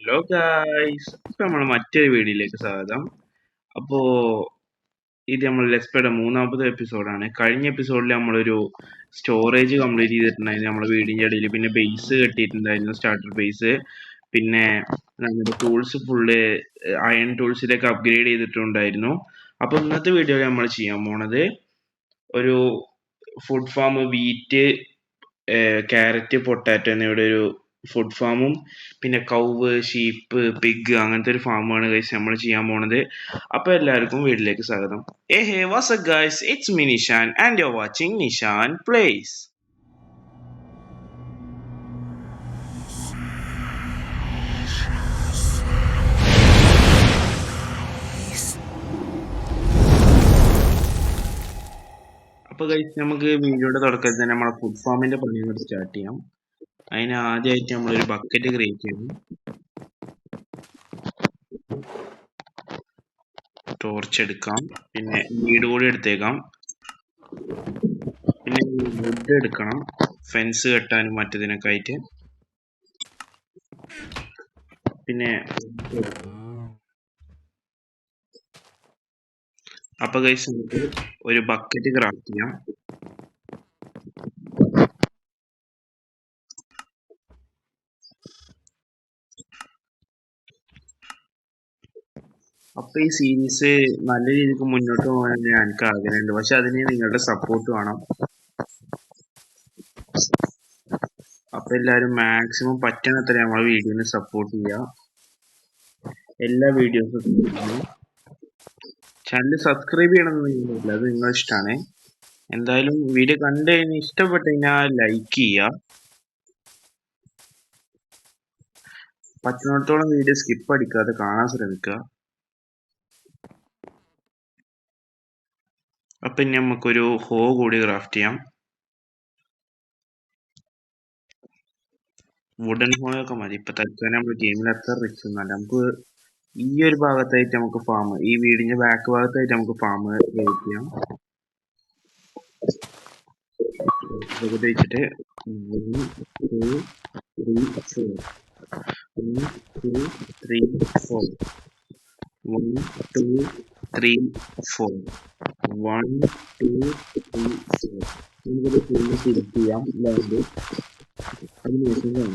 Hello guys, ഇപ്പൊ നമ്മൾ മറ്റൊരു വീഡിയോയിലേക്ക് സ്വാഗതം. അപ്പോ ഇത് നമ്മൾ ലെസ്പയുടെ മൂന്നാമത്തെ എപ്പിസോഡാണ്. കഴിഞ്ഞ എപ്പിസോഡിൽ നമ്മളൊരു സ്റ്റോറേജ് കംപ്ലീറ്റ് ചെയ്തിട്ടുണ്ടായിരുന്നു നമ്മുടെ വീടിന്റെ ഇടയിൽ. പിന്നെ ബേസ് കെട്ടിയിട്ടുണ്ടായിരുന്നു, സ്റ്റാർട്ടർ ബേസ്. പിന്നെ നമ്മുടെ ടൂൾസ് ഫുള്ള് അയൺ ടൂൾസിലേക്ക് അപ്ഗ്രേഡ് ചെയ്തിട്ടുണ്ടായിരുന്നു. അപ്പൊ ഇന്നത്തെ വീഡിയോയിൽ നമ്മൾ ചെയ്യാൻ പോണത് ഒരു food farm, wheat, carrot, potato എന്നിവയുടെ ഒരു ഫുഡ് ഫാമും പിന്നെ കൗവ്, ഷീപ്പ്, പിഗ് അങ്ങനത്തെ ഒരു ഫാമാണ് ഗൈസ് നമ്മൾ ചെയ്യാൻ പോണത്. അപ്പൊ എല്ലാവർക്കും വീട്ടിലേക്ക് സ്വാഗതം. Hey what's up guys, it's me Nishan and you are watching Nishan place. അപ്പൊ ഗൈസ് നമുക്ക് വീഡിയോയുടെ തുടക്കത്തിൽ തന്നെ നമ്മളെ ഫുഡ് ഫാമിന്റെ പണികൾ സ്റ്റാർട്ട് ചെയ്യാം. അതിന് ആദ്യമായിട്ട് നമ്മളൊരു ബക്കറ്റ് ക്രിയേറ്റ് ചെയ്യണം. ടോർച്ച് എടുക്കാം, പിന്നെ വീട് കൂടി എടുത്തേക്കാം, പിന്നെ വുഡ് എടുക്കണം ഫെൻസ് കെട്ടാനും മറ്റതിനൊക്കെ ആയിട്ട്. പിന്നെ അപ്പൊ ഗൈസ് നമുക്ക് ഒരു ബക്കറ്റ് ക്രാഫ്റ്റ് ചെയ്യാം. അപ്പൊ ഈ സീരീസ് നല്ല രീതിക്ക് മുന്നോട്ട് പോകാൻ എനിക്ക് ആഗ്രഹമുണ്ട്, പക്ഷെ അതിന് നിങ്ങളുടെ സപ്പോർട്ട് വേണം. അപ്പൊ എല്ലാവരും മാക്സിമം പറ്റുന്നത്ര നമ്മളെ വീഡിയോനെ സപ്പോർട്ട് ചെയ്യുക. എല്ലാ വീഡിയോസും ചാനൽ സബ്സ്ക്രൈബ് ചെയ്യണമെന്നില്ല, അത് നിങ്ങളുടെ ഇഷ്ടമാണ്. എന്തായാലും വീഡിയോ കണ്ടു കഴിഞ്ഞ് ഇഷ്ടപ്പെട്ടു കഴിഞ്ഞാൽ ലൈക്ക് ചെയ്യുക. പറ്റുന്നിടത്തോളം വീഡിയോ സ്കിപ്പ് അടിക്കാതെ കാണാൻ ശ്രമിക്കുക. അപ്പൊ ഇനി നമുക്കൊരു ഹോ കൂടി ക്രാഫ്റ്റ് ചെയ്യാം. വുഡൻ ഹോയൊക്കെ മതി ഇപ്പൊ തൽക്കാലം. നമ്മൾ ഗെയിമിൽ അത്ര റിച്ച് ഒന്നല്ല. നമുക്ക് ഈ ഒരു ഭാഗത്തായിട്ട് നമുക്ക് ഫാം, ഈ വീടിന്റെ ബാക്ക് ഭാഗത്തായിട്ട് നമുക്ക് ഫാം ക്രിയേറ്റ് ചെയ്യാം. വെച്ചിട്ട് 1 2 3 4 1 2 3 4 നമുക്കത് ഫുള്ള് സെലക്ട് ചെയ്യാം ലാൻഡ്. അതിനുശേഷം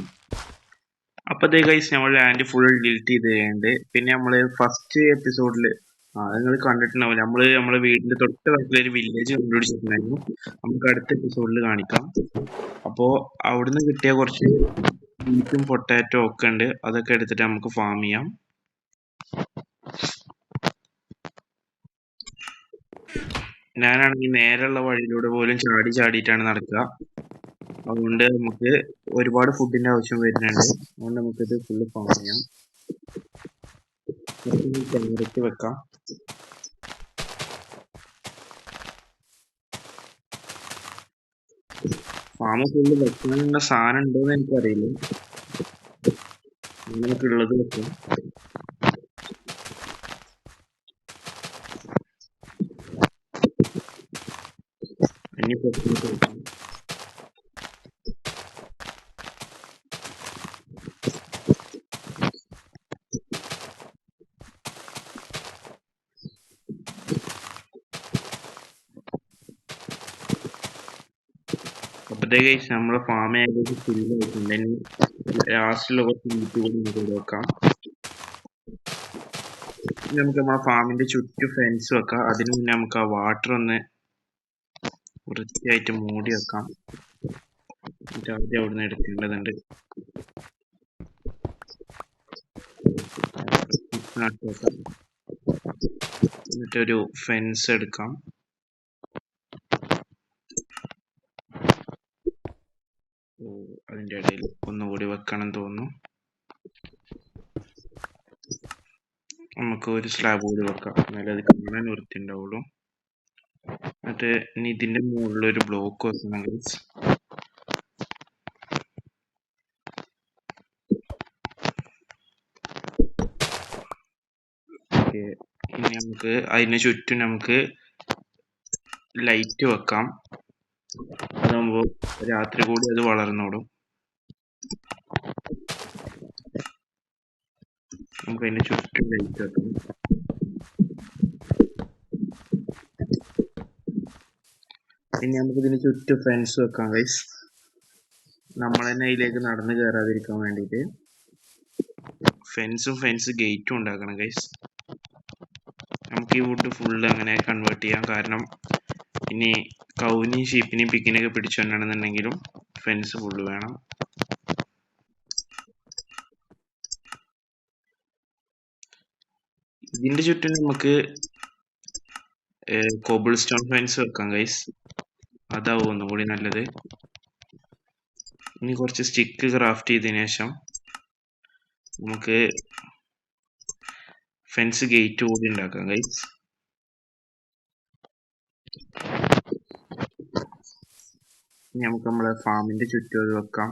അപ്പത്തേ ഗൈസ് നമ്മൾ ലാൻഡ് ഫുൾ ഡിലീറ്റ് ചെയ്ത് കഴിഞ്ഞിട്ട് പിന്നെ നമ്മള് ഫസ്റ്റ് എപ്പിസോഡിൽ നിങ്ങൾ കണ്ടിട്ടുണ്ടാവില്ല, നമ്മളെ വീടിന്റെ തൊട്ട് പക്കലൊരു വില്ലേജ് കണ്ടുപിടിച്ചിട്ടുണ്ടായിരുന്നു. നമുക്ക് അടുത്ത എപ്പിസോഡിൽ കാണിക്കാം. അപ്പോൾ അവിടുന്ന് കിട്ടിയ കുറച്ച് ബീഫും പൊട്ടാറ്റോ ഒക്കെ ഉണ്ട്, അതൊക്കെ എടുത്തിട്ട് നമുക്ക് ഫാം ചെയ്യാം. ഞാനാണെങ്കിൽ നേരെയുള്ള വഴിയിലൂടെ പോലും ചാടി ചാടിയിട്ടാണ് നടക്കുക. അതുകൊണ്ട് നമുക്ക് ഒരുപാട് ഫുഡിന്റെ ആവശ്യം വരുന്നുണ്ട്. അതുകൊണ്ട് നമുക്കിത് ഫുള്ള് ഫാം ചെയ്യാം. ക്യാരറ്റ് വെക്കാം. ഫാം ഫുള്ള് വെക്കാനുള്ള സാധനം ഉണ്ടോന്ന് എനിക്കറിയില്ല. നമുക്കുള്ളത് വെക്കാം. ഇനി വെക്കാം. അപ്പഴത്തേക്ക് നമ്മളെ ഫാം ഏകദേശം ഫുള്ളായിട്ടുണ്ട്. ഇനി ലാസ്റ്റിലുള്ള കുറച്ച് മീറ്റ് കൂടി നമുക്ക് വെക്കാം. നമുക്ക് നമ്മളെ ഫാമിന്റെ ചുറ്റും ഫെൻസ് വെക്കാം. അതിന് മുന്നേ നമുക്ക് ആ വാട്ടർ ഒന്ന് വൃത്തിയായിട്ട് മൂടി വെക്കാം. എന്നിട്ട് ആദ്യം അവിടുന്ന് എടുക്കേണ്ടതുണ്ട്. എന്നിട്ടൊരു ഫെൻസ് എടുക്കാം. അതിന്റെ ഇടയിൽ ഒന്നുകൂടി വെക്കണം തോന്നുന്നു. നമുക്ക് ഒരു സ്ലാബ് കൂടി വെക്കാം, എന്നാലും അത് കാണാൻ വൃത്തി ഉണ്ടാവുള്ളൂ. എന്നിട്ട് ഇനി ഇതിന്റെ മുകളിൽ ഒരു ബ്ലോക്ക് വെക്കണം ഗൈസ്. ഇനി നമുക്ക് അതിന് ചുറ്റും നമുക്ക് ലൈറ്റ് വെക്കാം. അതാകുമ്പോ രാത്രി കൂടി അത് വളർന്നോടും. നമുക്ക് അതിന്റെ ചുറ്റും ലൈറ്റ് വെക്കണം. പിന്നെ നമുക്ക് ഇതിന് ചുറ്റും ഫെൻസ് വെക്കാം ഗൈസ്. നമ്മൾ തന്നെ അതിലേക്ക് നടന്നു കയറാതിരിക്കാൻ വേണ്ടിയിട്ട് ഫെൻസ് ഗേറ്റും ഉണ്ടാക്കണം ഗൈസ്. നമുക്ക് ഈ വുഡ് ഫുള്ള് അങ്ങനെ കൺവേർട്ട് ചെയ്യാം. കാരണം ഇനി കൗവിനെയും ഷീപ്പിനെയും പിക്കിനെയൊക്കെ പിടിച്ചുകൊണ്ടാണെന്നുണ്ടെങ്കിലും ഫെൻസ് ഫുള്ള് വേണം. ഇതിന്റെ ചുറ്റും നമുക്ക് കോബിൾ സ്റ്റോൺ ഫെൻസ് വെക്കാം ഗൈസ്. അതാവും ഒന്നും കൂടി നല്ലത്. ഇനി കുറച്ച് സ്റ്റിക്ക് ക്രാഫ്റ്റ് ചെയ്തതിനു ശേഷം നമുക്ക് ഫെൻസ് ഗേറ്റ് കൂടി ഉണ്ടാക്കാം ഗൈസ്. ഇനി നമുക്ക് നമ്മളെ ഫാമിന്റെ ചുറ്റും അത് വെക്കാം.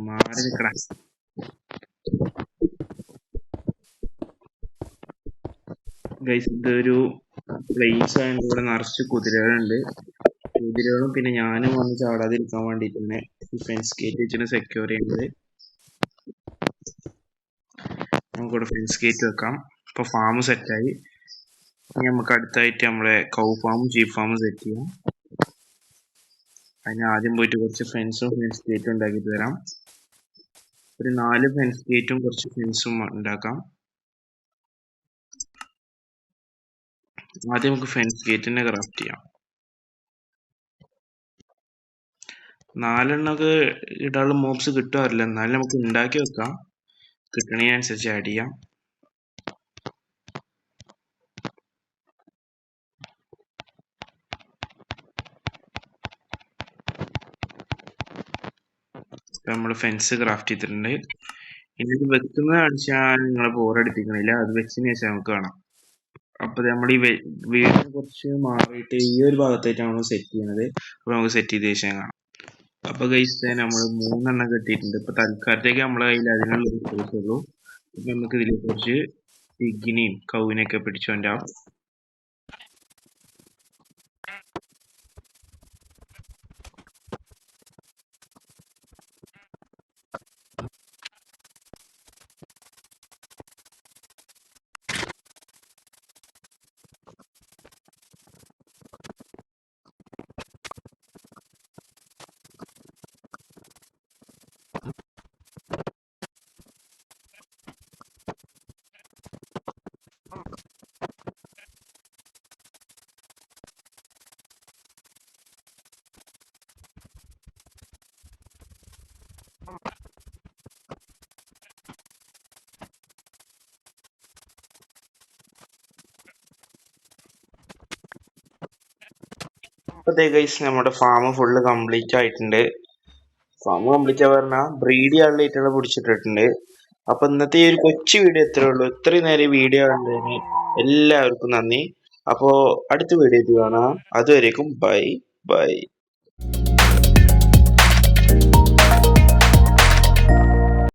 മാറി നിൽക്കണം. ഗൈസ് ഇതൊരു പ്ലേസ് ആയതുകൊണ്ട് ഇവിടെ നിറച്ച് കുതിരകളുണ്ട്. കുതിരകളും പിന്നെ ഞാനും വന്ന് ചാടാതിരിക്കാൻ വേണ്ടിയിട്ട് തന്നെ ഈ ഫെൻസ് ഗേറ്റ് വെച്ചിട്ട് സെക്യൂർ ചെയ്യുന്നത്. നമുക്കിവിടെ ഫെൻസ് ഗേറ്റ് വെക്കാം. ഇപ്പൊ ഫാം സെറ്റായി. ഇനി നമുക്ക് അടുത്തായിട്ട് നമ്മളെ കൗ ഫാമും ഷീപ്പ് ഫാമും സെറ്റ് ചെയ്യാം. അതിന് ആദ്യം പോയിട്ട് കുറച്ച് ഫെൻസ് ഗേറ്റും ഉണ്ടാക്കിയിട്ട് വരാം. ഒരു 4 ഫെൻസ് ഗേറ്റും കുറച്ച് ഫെൻസും ഉണ്ടാക്കാം. ആദ്യം നമുക്ക് ഫെൻസ് ഗേറ്റിനെ ക്രാഫ്റ്റ് ചെയ്യാം. 4 എണ്ണമൊക്കെ ഇടാനുള്ള മോബ്സ് കിട്ടാറില്ല, എന്നാലും നമുക്ക് ഉണ്ടാക്കി വെക്കാം. കിട്ടണതിനനുസരിച്ച് ആഡ് ചെയ്യാം. നമ്മൾ ഫെൻസ് ക്രാഫ്റ്റ് ചെയ്തിട്ടുണ്ട്. ഇനി ഇത് വെക്കുന്നത് കാണിച്ചാൽ നിങ്ങളെ ബോറടിപ്പിക്കണില്ല, അത് വെച്ചതിന് ശേഷം നമുക്ക് കാണാം. അപ്പൊ നമ്മൾ ഈ വീടിനെ കുറച്ച് മാറിയിട്ട് ഈ ഒരു ഭാഗത്തായിട്ടാണ് നമ്മൾ സെറ്റ് ചെയ്യുന്നത്. അപ്പൊ നമുക്ക് സെറ്റ് ചെയ്ത ശേഷം കാണാം. അപ്പൊ ഗൈസ് നമ്മൾ 3 എണ്ണം കിട്ടിയിട്ടുണ്ട്. ഇപ്പൊ തൽക്കാലത്തേക്ക് നമ്മളെ കയ്യിൽ അതിനുള്ള റിസോഴ്സ് ഉള്ളൂ. അപ്പൊ നമുക്ക് ഇതിൽ കുറച്ച് പിഗിനെയും കൗവിനെയൊക്കെ പിടിച്ചോണ്ടാം. അതെ ഗൈസ്, നമ്മുടെ ഫാം ഫുള്ള് കംപ്ലീറ്റ് ആയിട്ടുണ്ട്. ഫാം കംപ്ലീറ്റ് പറഞ്ഞാൽ ബ്രീഡ് ചെയ്യാനുള്ള പിടിച്ചിട്ടിട്ടുണ്ട്. അപ്പൊ ഇന്നത്തെ ഈ ഒരു കൊച്ചു വീഡിയോ ഇത്രേ ഉള്ളൂ. ഇത്രയും നേരം വീഡിയോ കണ്ടതിന് എല്ലാവർക്കും നന്ദി. അപ്പോ അടുത്ത വീഡിയോയിൽ കാണാം. അതുവരേക്കും ബൈ ബൈ.